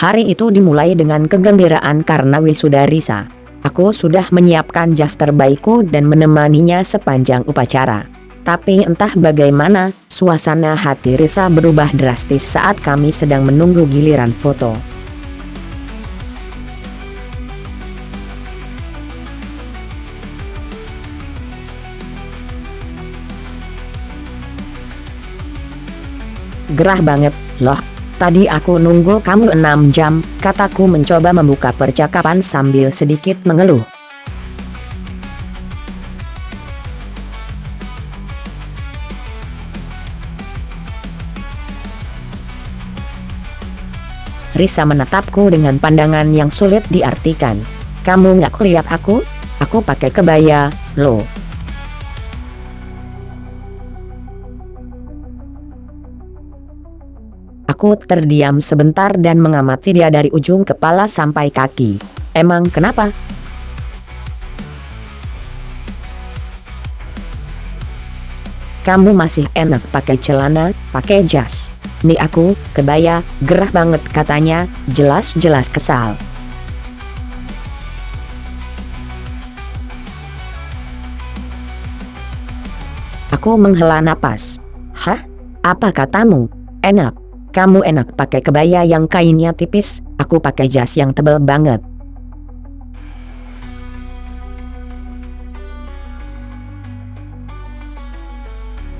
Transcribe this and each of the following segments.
Hari itu dimulai dengan kegembiraan karena wisuda Risa. Aku sudah menyiapkan jas terbaikku dan menemaninya sepanjang upacara. Tapi entah bagaimana, suasana hati Risa berubah drastis saat kami sedang menunggu giliran foto. Gerah banget, loh. Tadi aku nunggu kamu 6 jam, kataku mencoba membuka percakapan sambil sedikit mengeluh. Risa menatapku dengan pandangan yang sulit diartikan. Kamu nggak lihat aku? Aku pakai kebaya, loh. Aku terdiam sebentar dan mengamati dia dari ujung kepala sampai kaki. Emang kenapa? Kamu masih enak pakai celana, pakai jas. Nih aku, kebaya, gerah banget katanya, jelas-jelas kesal. Aku menghela napas. Hah? Apa katamu? Enak? Kamu enak pakai kebaya yang kainnya tipis, aku pakai jas yang tebal banget.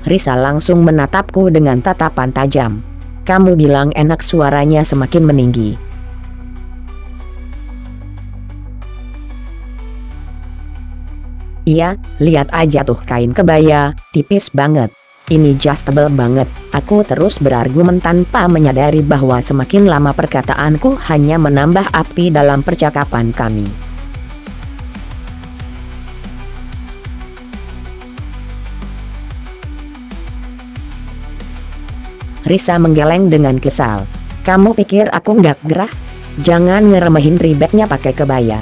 Risa langsung menatapku dengan tatapan tajam. Kamu bilang enak, suaranya semakin meninggi. Iya, lihat aja tuh kain kebaya, tipis banget. Ini jas tebal banget, aku terus berargumen tanpa menyadari bahwa semakin lama perkataanku hanya menambah api dalam percakapan kami. Risa menggeleng dengan kesal. Kamu pikir aku nggak gerah? Jangan ngeremehin ribetnya pakai kebaya.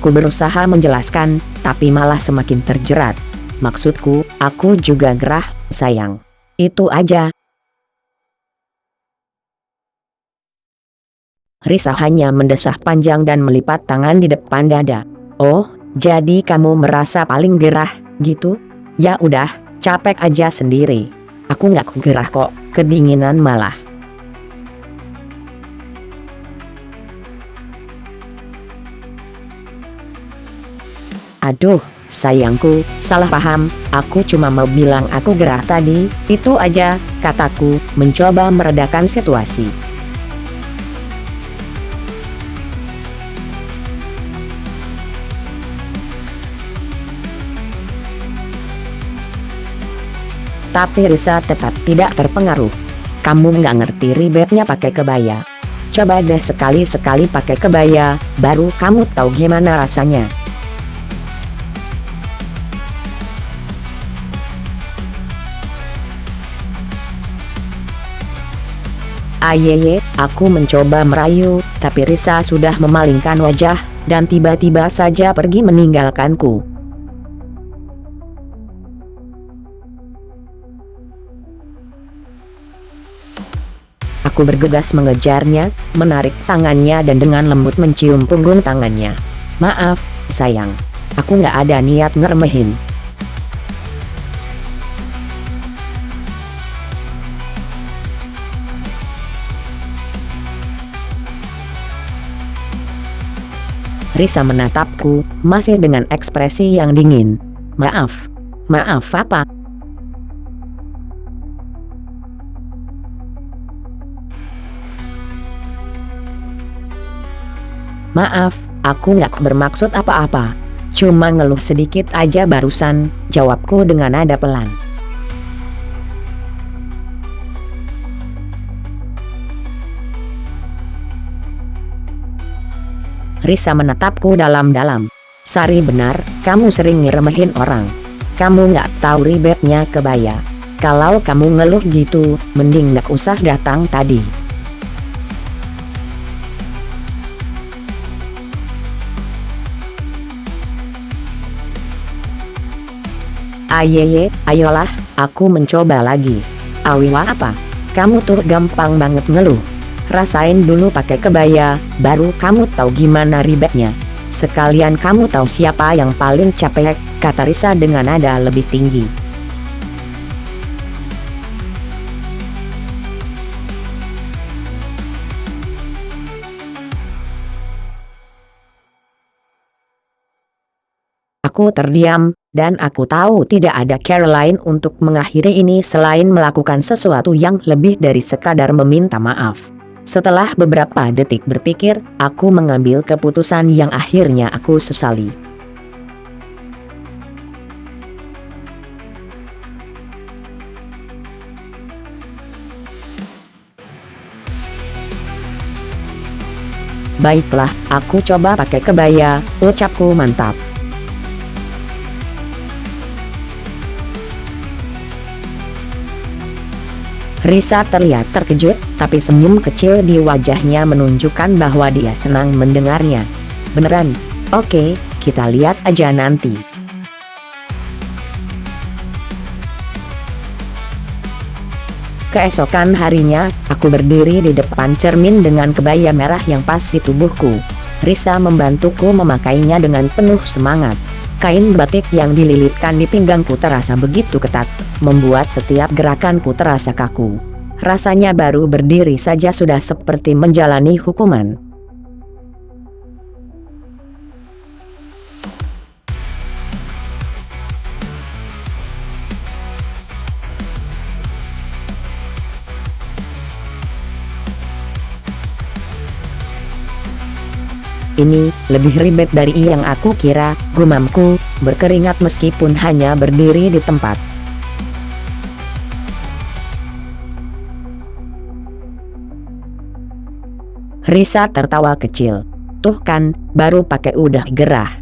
Aku berusaha menjelaskan, tapi malah semakin terjerat. Maksudku, aku juga gerah, sayang. Itu aja. Risa hanya mendesah panjang dan melipat tangan di depan dada. Oh, jadi kamu merasa paling gerah, gitu? Ya udah, capek aja sendiri. Aku nggak gerah kok, kedinginan malah. Aduh, sayangku, salah paham, aku cuma mau bilang aku gerah tadi, itu aja, kataku, mencoba meredakan situasi. Tapi Risa tetap tidak terpengaruh. Kamu nggak ngerti ribetnya pakai kebaya. Coba deh sekali-sekali pakai kebaya, baru kamu tahu gimana rasanya. Ayeye, aku mencoba merayu, tapi Risa sudah memalingkan wajah, dan tiba-tiba saja pergi meninggalkanku. Aku bergegas mengejarnya, menarik tangannya dan dengan lembut mencium punggung tangannya. Maaf, sayang. Aku nggak ada niat ngeremehin. Risa menatapku, masih dengan ekspresi yang dingin. Maaf. Maaf apa? Maaf, aku nggak bermaksud apa-apa. Cuma ngeluh sedikit aja barusan, jawabku dengan nada pelan. Risa menatapku dalam-dalam. Sari, benar, kamu sering ngeremehin orang. Kamu nggak tahu ribetnya kebaya. Kalau kamu ngeluh gitu, mending nggak usah datang tadi. Ayeye, ayolah, aku mencoba lagi. Awiwa apa? Kamu tuh gampang banget ngeluh. Rasain dulu pakai kebaya, baru kamu tahu gimana ribetnya. Sekalian kamu tahu siapa yang paling capek, kata Risa dengan nada lebih tinggi. Aku terdiam, dan aku tahu tidak ada cara lain untuk mengakhiri ini selain melakukan sesuatu yang lebih dari sekadar meminta maaf. Setelah beberapa detik berpikir, aku mengambil keputusan yang akhirnya aku sesali. Baiklah, aku coba pakai kebaya, ucapku mantap. Risa terlihat terkejut, tapi senyum kecil di wajahnya menunjukkan bahwa dia senang mendengarnya. Beneran? Oke, kita lihat aja nanti. Keesokan harinya, aku berdiri di depan cermin dengan kebaya merah yang pas di tubuhku. Risa membantuku memakainya dengan penuh semangat. Kain batik yang dililitkan di pinggangku terasa begitu ketat, membuat setiap gerakanku terasa kaku. Rasanya baru berdiri saja sudah seperti menjalani hukuman. Ini lebih ribet dari yang aku kira, gumamku, berkeringat meskipun hanya berdiri di tempat. Risa tertawa kecil. Tuh kan, baru pakai udah gerah.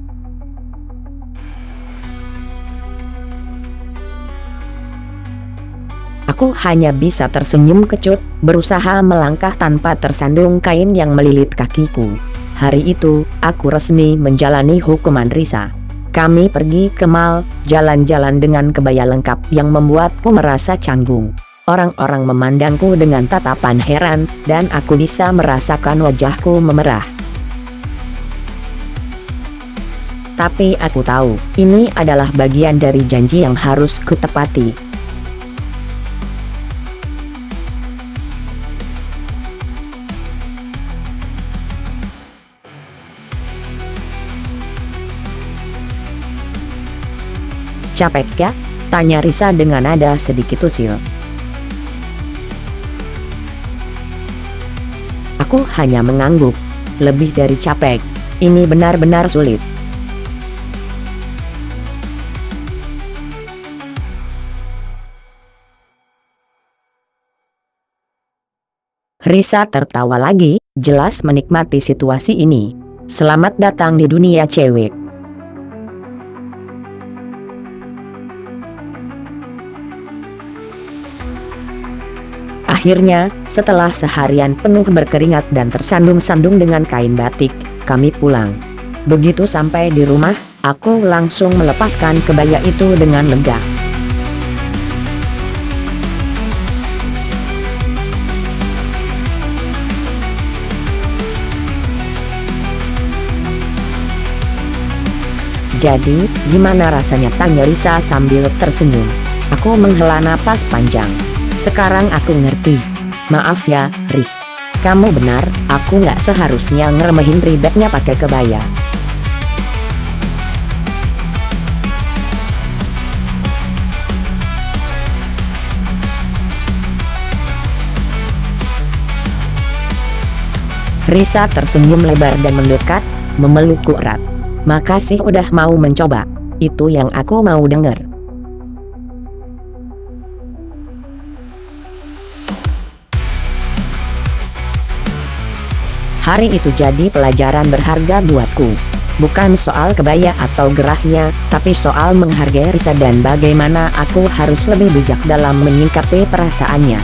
Aku hanya bisa tersenyum kecut, berusaha melangkah tanpa tersandung kain yang melilit kakiku. Hari itu, aku resmi menjalani hukuman Risa. Kami pergi ke mall, jalan-jalan dengan kebaya lengkap yang membuatku merasa canggung. Orang-orang memandangku dengan tatapan heran, dan aku bisa merasakan wajahku memerah. Tapi aku tahu, ini adalah bagian dari janji yang harus kutepati. Capek ya? Tanya Risa dengan nada sedikit usil. Aku hanya mengangguk. Lebih dari capek. Ini benar-benar sulit. Risa tertawa lagi, jelas menikmati situasi ini. Selamat datang di dunia cewek. Akhirnya, setelah seharian penuh berkeringat dan tersandung-sandung dengan kain batik, kami pulang. Begitu sampai di rumah, aku langsung melepaskan kebaya itu dengan lega. Jadi, gimana rasanya? Tanya Risa sambil tersenyum. Aku menghela napas panjang. Sekarang aku ngerti. Maaf ya, Riz. Kamu benar, aku nggak seharusnya ngeremehin ribetnya pakai kebaya. Risa tersenyum lebar dan mendekat, memelukku erat. Makasih udah mau mencoba. Itu yang aku mau denger. Hari itu jadi pelajaran berharga buatku. Bukan soal kebaya atau gerahnya, tapi soal menghargai Risa dan bagaimana aku harus lebih bijak dalam menyikapi perasaannya.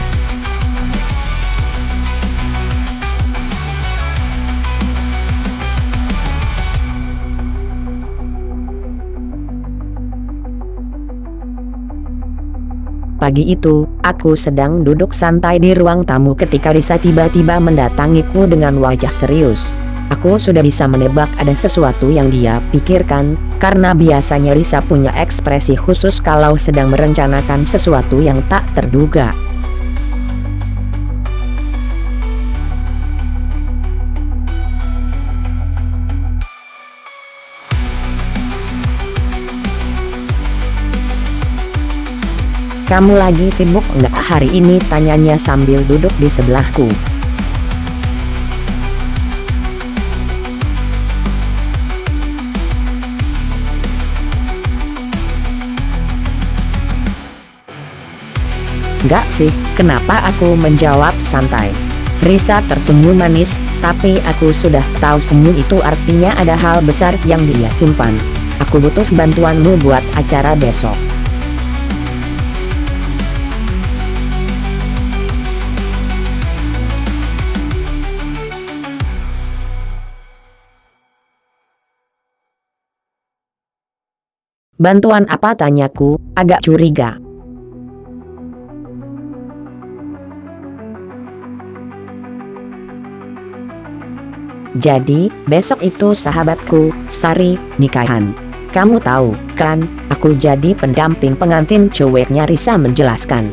Pagi itu, aku sedang duduk santai di ruang tamu ketika Risa tiba-tiba mendatangiku dengan wajah serius. Aku sudah bisa menebak ada sesuatu yang dia pikirkan, karena biasanya Risa punya ekspresi khusus kalau sedang merencanakan sesuatu yang tak terduga. "Kamu lagi sibuk nggak hari ini?" tanyanya sambil duduk di sebelahku. "Nggak sih, kenapa?" aku menjawab santai. Risa tersenyum manis, tapi aku sudah tahu senyum itu artinya ada hal besar yang dia simpan. "Aku butuh bantuanmu buat acara besok." "Bantuan apa?" tanyaku, agak curiga. "Jadi, besok itu sahabatku, Sari, nikahan. Kamu tahu, kan, aku jadi pendamping pengantin ceweknya," Risa menjelaskan.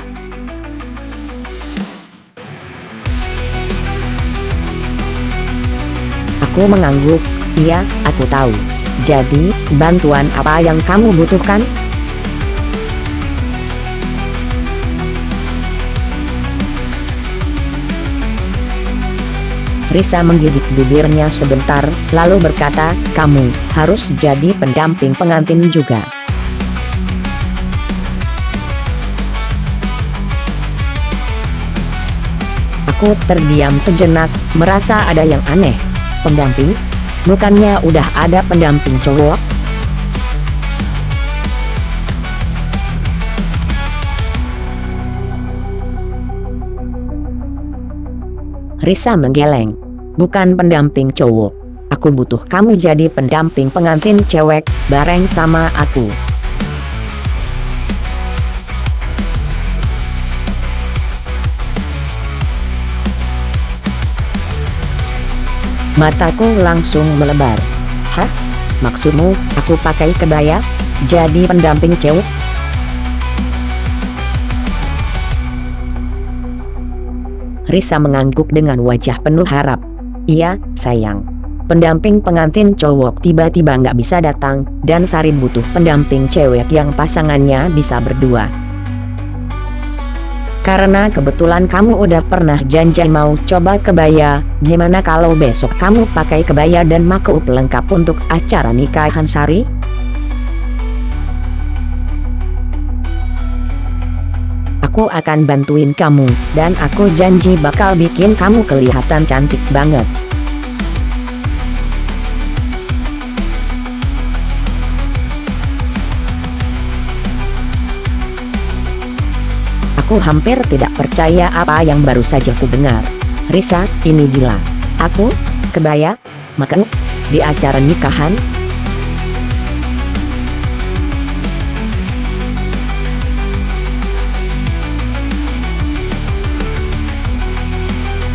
Aku mengangguk, "Iya, aku tahu. Jadi, bantuan apa yang kamu butuhkan?" Risa menggigit bibirnya sebentar, lalu berkata, "Kamu harus jadi pendamping pengantin juga." Aku terdiam sejenak, merasa ada yang aneh. Pendamping? Bukannya udah ada pendamping cowok? Risa menggeleng. "Bukan pendamping cowok. Aku butuh kamu jadi pendamping pengantin cewek, bareng sama aku." Mataku langsung melebar. "Hah? Maksudmu, aku pakai kebaya? Jadi pendamping cewek?" Risa mengangguk dengan wajah penuh harap. "Iya, sayang. Pendamping pengantin cowok tiba-tiba nggak bisa datang, dan Sari butuh pendamping cewek yang pasangannya bisa berdua. Karena kebetulan kamu udah pernah janji mau coba kebaya, gimana kalau besok kamu pakai kebaya dan makeup lengkap untuk acara nikahan Sari?" "Aku akan bantuin kamu, dan aku janji bakal bikin kamu kelihatan cantik banget." Aku hampir tidak percaya apa yang baru saja ku dengar. "Risa, ini gila. Aku? Kebaya? Makeup? Di acara nikahan?"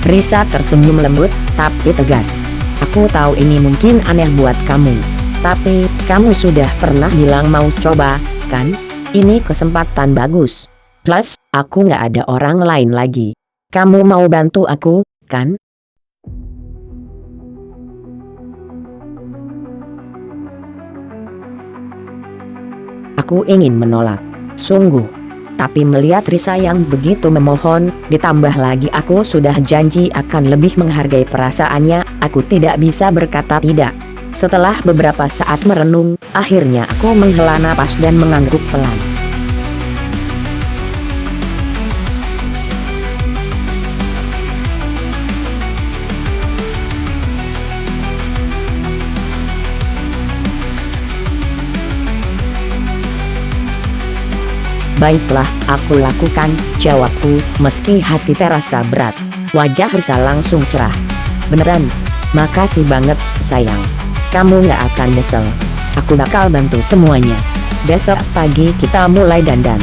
Risa tersenyum lembut, tapi tegas. "Aku tahu ini mungkin aneh buat kamu. Tapi, kamu sudah pernah bilang mau coba, kan? Ini kesempatan bagus. Plus, aku nggak ada orang lain lagi. Kamu mau bantu aku, kan?" Aku ingin menolak. Sungguh. Tapi melihat Risa yang begitu memohon, ditambah lagi aku sudah janji akan lebih menghargai perasaannya, aku tidak bisa berkata tidak. Setelah beberapa saat merenung, akhirnya aku menghela napas dan mengangguk pelan. "Baiklah, aku lakukan," jawabku, meski hati terasa berat. Wajah Risa langsung cerah. "Beneran? Makasih banget, sayang. Kamu nggak akan nyesel. Aku bakal bantu semuanya. Besok pagi kita mulai dandan."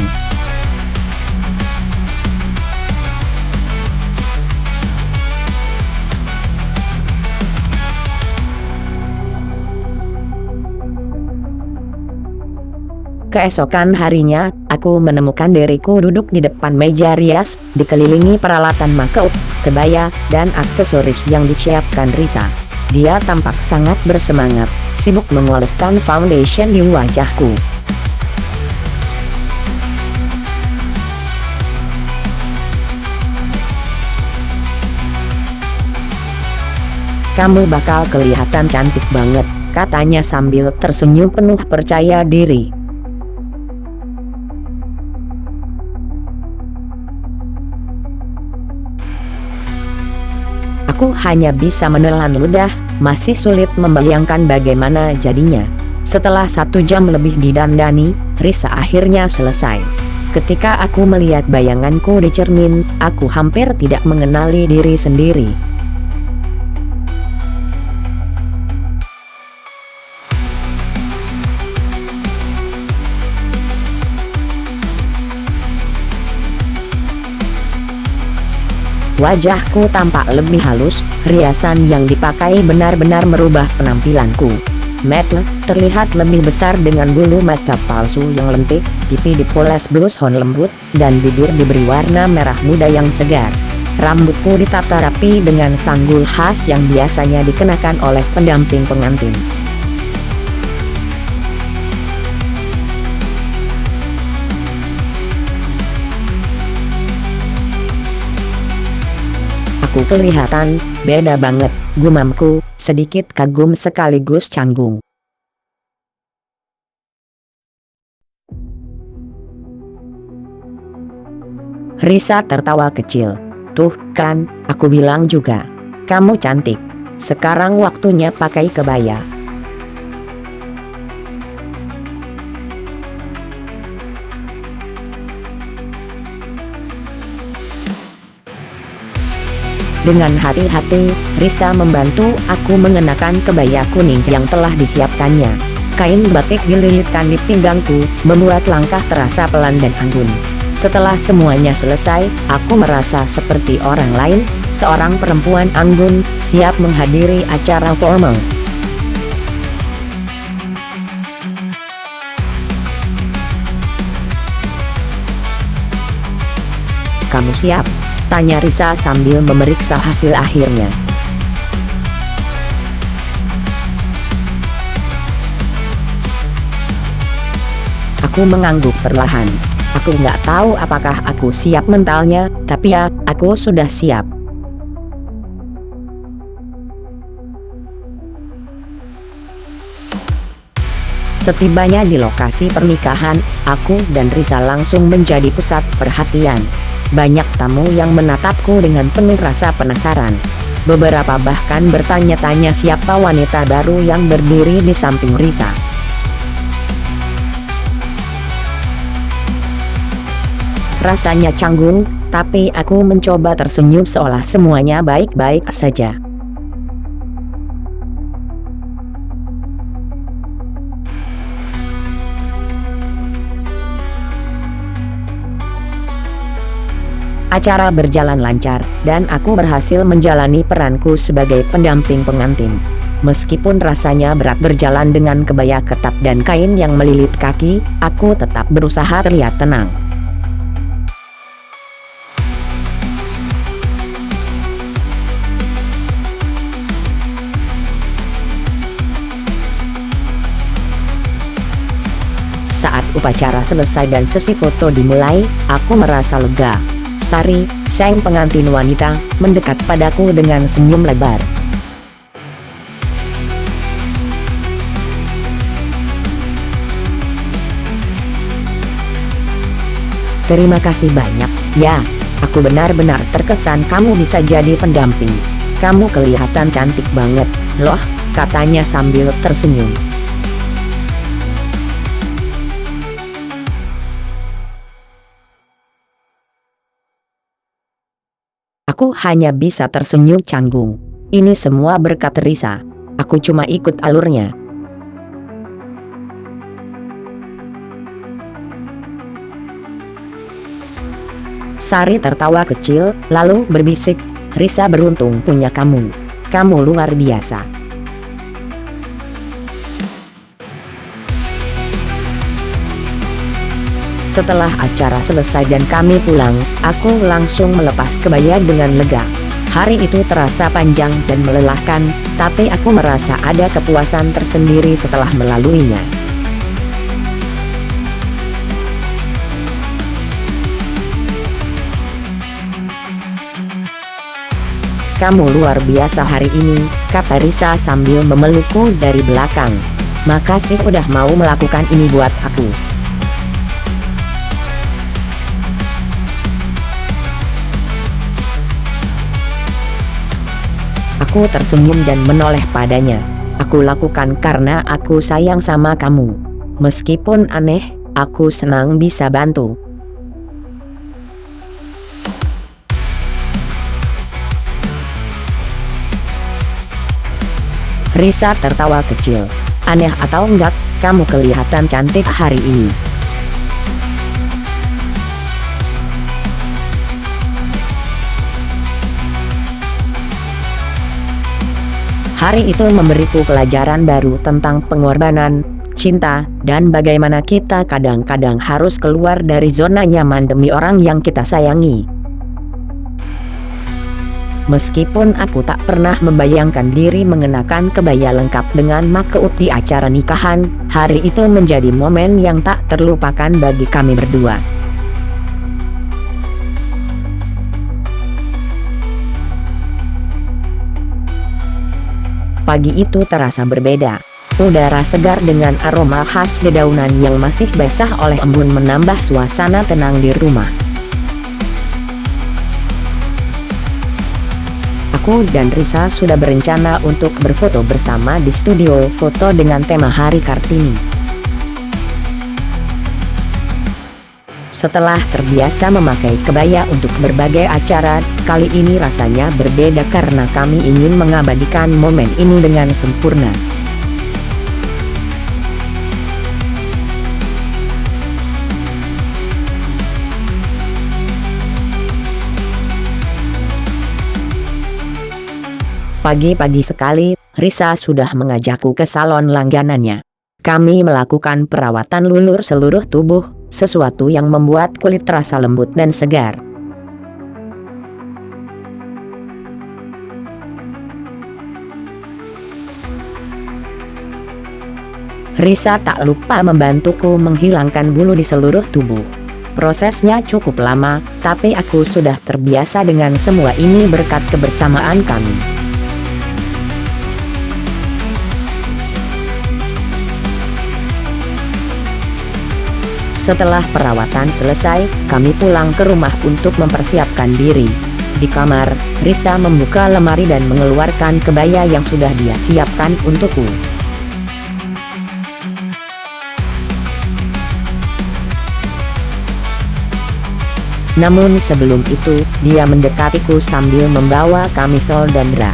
Keesokan harinya, aku menemukan diriku duduk di depan meja rias, dikelilingi peralatan makeup, kebaya, dan aksesoris yang disiapkan Risa. Dia tampak sangat bersemangat, sibuk mengoleskan foundation di wajahku. "Kamu bakal kelihatan cantik banget," katanya sambil tersenyum penuh percaya diri. Aku hanya bisa menelan ludah, masih sulit membayangkan bagaimana jadinya. Setelah 1 jam lebih didandani, Risa akhirnya selesai. Ketika aku melihat bayanganku di cermin, aku hampir tidak mengenali diri sendiri. Wajahku tampak lebih halus, riasan yang dipakai benar-benar merubah penampilanku. Mata terlihat lebih besar dengan bulu mata palsu yang lentik, pipi dipoles blush on lembut, dan bibir diberi warna merah muda yang segar. Rambutku ditata rapi dengan sanggul khas yang biasanya dikenakan oleh pendamping pengantin. "Aku kelihatan beda banget," gumamku, sedikit kagum sekaligus canggung. Risa tertawa kecil. "Tuh kan, aku bilang juga. Kamu cantik. Sekarang waktunya pakai kebaya." Dengan hati-hati, Risa membantu aku mengenakan kebaya kuning yang telah disiapkannya. Kain batik dililitkan di pinggangku, membuat langkah terasa pelan dan anggun. Setelah semuanya selesai, aku merasa seperti orang lain, seorang perempuan anggun, siap menghadiri acara formal. "Kamu siap?" tanya Risa sambil memeriksa hasil akhirnya. Aku mengangguk perlahan. Aku nggak tahu apakah aku siap mentalnya, tapi ya, aku sudah siap. Setibanya di lokasi pernikahan, aku dan Risa langsung menjadi pusat perhatian. Banyak tamu yang menatapku dengan penuh rasa penasaran. Beberapa bahkan bertanya-tanya siapa wanita baru yang berdiri di samping Risa. Rasanya canggung, tapi aku mencoba tersenyum seolah semuanya baik-baik saja. Acara berjalan lancar, dan aku berhasil menjalani peranku sebagai pendamping pengantin. Meskipun rasanya berat berjalan dengan kebaya ketat dan kain yang melilit kaki, aku tetap berusaha terlihat tenang. Saat upacara selesai dan sesi foto dimulai, aku merasa lega. Sari, sang pengantin wanita, mendekat padaku dengan senyum lebar. "Terima kasih banyak, ya. Aku benar-benar terkesan kamu bisa jadi pendamping. Kamu kelihatan cantik banget, loh," katanya sambil tersenyum. Aku hanya bisa tersenyum canggung. Ini semua berkat Risa. Aku cuma ikut alurnya. Sari tertawa kecil, lalu berbisik, "Risa beruntung punya kamu. Kamu luar biasa." Setelah acara selesai dan kami pulang, aku langsung melepas kebaya dengan lega. Hari itu terasa panjang dan melelahkan, tapi aku merasa ada kepuasan tersendiri setelah melaluinya. "Kamu luar biasa hari ini," kata Risa sambil memelukku dari belakang. "Makasih udah mau melakukan ini buat aku." Aku tersenyum dan menoleh padanya. "Aku lakukan karena aku sayang sama kamu. Meskipun aneh, aku senang bisa bantu." Risa tertawa kecil. "Aneh atau enggak, kamu kelihatan cantik hari ini." Hari itu memberiku pelajaran baru tentang pengorbanan, cinta, dan bagaimana kita kadang-kadang harus keluar dari zona nyaman demi orang yang kita sayangi. Meskipun aku tak pernah membayangkan diri mengenakan kebaya lengkap dengan makeup di acara nikahan, hari itu menjadi momen yang tak terlupakan bagi kami berdua. Pagi itu terasa berbeda. Udara segar dengan aroma khas dedaunan yang masih basah oleh embun menambah suasana tenang di rumah. Aku dan Risa sudah berencana untuk berfoto bersama di studio foto dengan tema Hari Kartini. Setelah terbiasa memakai kebaya untuk berbagai acara, kali ini rasanya berbeda karena kami ingin mengabadikan momen ini dengan sempurna. Pagi-pagi sekali, Risa sudah mengajakku ke salon langganannya. Kami melakukan perawatan lulur seluruh tubuh, sesuatu yang membuat kulit terasa lembut dan segar. Risa tak lupa membantuku menghilangkan bulu di seluruh tubuh. Prosesnya cukup lama, tapi aku sudah terbiasa dengan semua ini berkat kebersamaan kami. Setelah perawatan selesai, kami pulang ke rumah untuk mempersiapkan diri. Di kamar, Risa membuka lemari dan mengeluarkan kebaya yang sudah dia siapkan untukku. Namun sebelum itu, dia mendekatiku sambil membawa kamisol dan bra.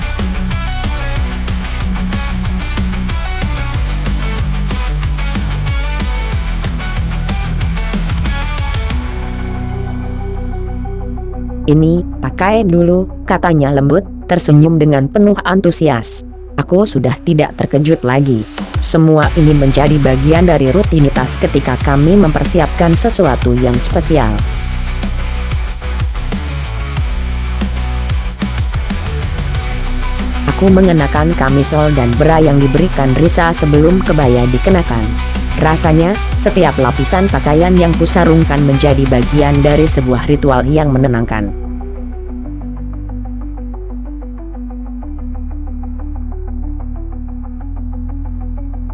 "Ini, pakai dulu," katanya lembut, tersenyum dengan penuh antusias. Aku sudah tidak terkejut lagi. Semua ini menjadi bagian dari rutinitas ketika kami mempersiapkan sesuatu yang spesial. Aku mengenakan kamisol dan bra yang diberikan Risa sebelum kebaya dikenakan. Rasanya, setiap lapisan pakaian yang kusarungkan menjadi bagian dari sebuah ritual yang menenangkan.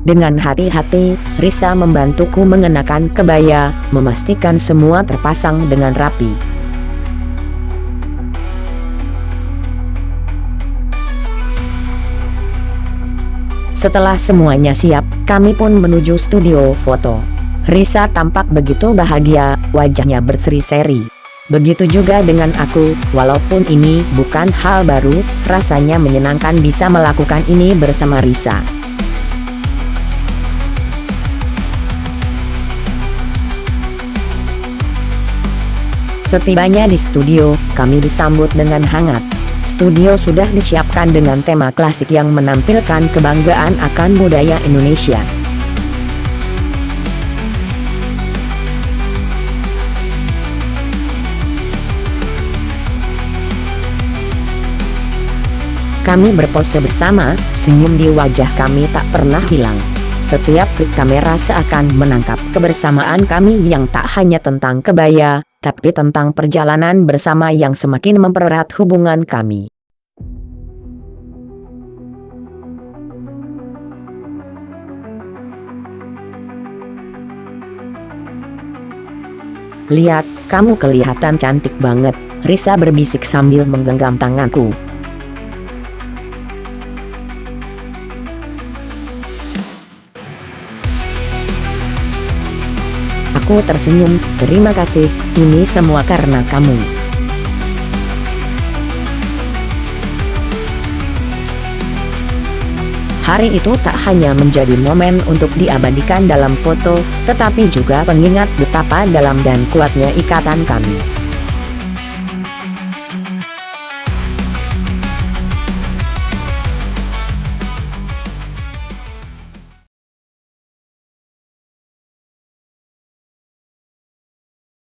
Dengan hati-hati, Risa membantuku mengenakan kebaya, memastikan semua terpasang dengan rapi. Setelah semuanya siap, kami pun menuju studio foto. Risa tampak begitu bahagia, wajahnya berseri-seri. Begitu juga dengan aku, walaupun ini bukan hal baru, rasanya menyenangkan bisa melakukan ini bersama Risa. Setibanya di studio, kami disambut dengan hangat. Studio sudah disiapkan dengan tema klasik yang menampilkan kebanggaan akan budaya Indonesia. Kami berpose bersama, senyum di wajah kami tak pernah hilang. Setiap klik kamera seakan menangkap kebersamaan kami yang tak hanya tentang kebaya, tapi tentang perjalanan bersama yang semakin mempererat hubungan kami. "Lihat, kamu kelihatan cantik banget," Risa berbisik sambil menggenggam tanganku. Aku tersenyum, "Terima kasih, ini semua karena kamu." Hari itu tak hanya menjadi momen untuk diabadikan dalam foto, tetapi juga pengingat betapa dalam dan kuatnya ikatan kami.